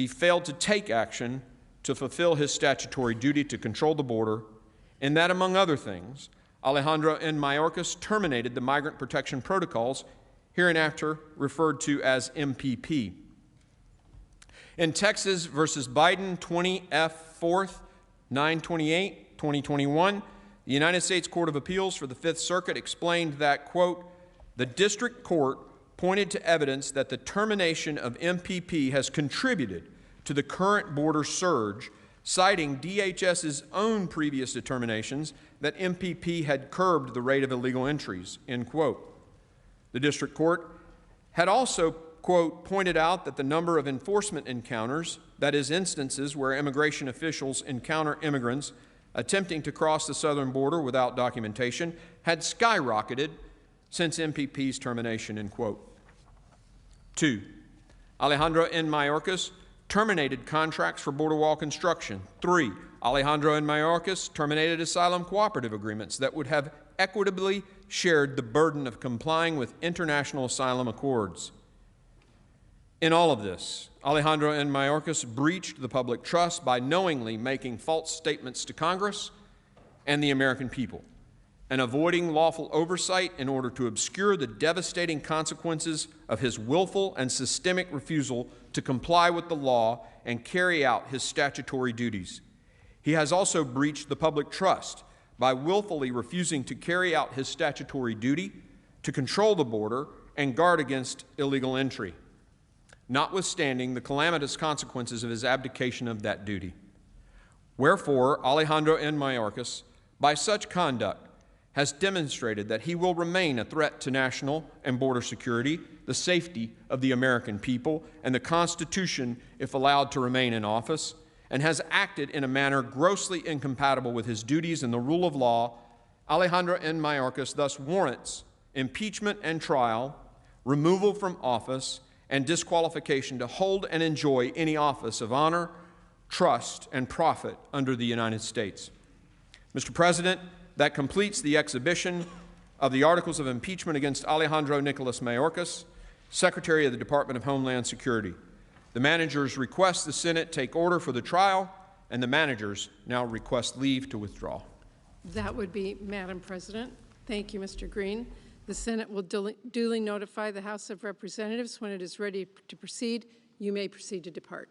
he failed to take action to fulfill his statutory duty to control the border, and that, among other things, Alejandro Mayorkas terminated the Migrant Protection Protocols, hereinafter referred to as MPP. In Texas versus Biden 20F 4th 928, 2021, the United States Court of Appeals for the Fifth Circuit explained that, quote, the district court pointed to evidence that the termination of MPP has contributed to the current border surge, citing DHS's own previous determinations that MPP had curbed the rate of illegal entries, end quote. The district court had also, quote, pointed out that the number of enforcement encounters, that is, instances where immigration officials encounter immigrants attempting to cross the southern border without documentation, had skyrocketed since MPP's termination, end quote. 2. Alejandro Mayorkas terminated contracts for border wall construction. 3. Alejandro Mayorkas terminated asylum cooperative agreements that would have equitably shared the burden of complying with international asylum accords. In all of this, Alejandro Mayorkas breached the public trust by knowingly making false statements to Congress and the American people, and avoiding lawful oversight in order to obscure the devastating consequences of his willful and systemic refusal to comply with the law and carry out his statutory duties. He has also breached the public trust by willfully refusing to carry out his statutory duty to control the border and guard against illegal entry, notwithstanding the calamitous consequences of his abdication of that duty. Wherefore, Alejandro Mayorkas, by such conduct, has demonstrated that he will remain a threat to national and border security, the safety of the American people, and the Constitution if allowed to remain in office, and has acted in a manner grossly incompatible with his duties and the rule of law. Alejandro Mayorkas thus warrants impeachment and trial, removal from office, and disqualification to hold and enjoy any office of honor, trust, and profit under the United States. Mr. President, that completes the exhibition of the articles of impeachment against Alejandro Nicolas Mayorkas, Secretary of the Department of Homeland Security. The managers request the Senate take order for the trial, and the managers now request leave to withdraw. That would be Madam President. Thank you, Mr. Green. The Senate will duly notify the House of Representatives when it is ready to proceed. You may proceed to depart.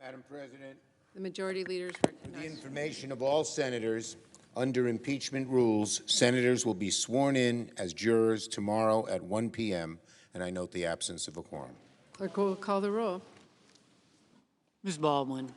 Madam President, The majority leader is recognized. for the information of all senators, under impeachment rules, senators will be sworn in as jurors tomorrow at 1 p.m., and I note the absence of a quorum. Clerk will call the roll. Ms. Baldwin.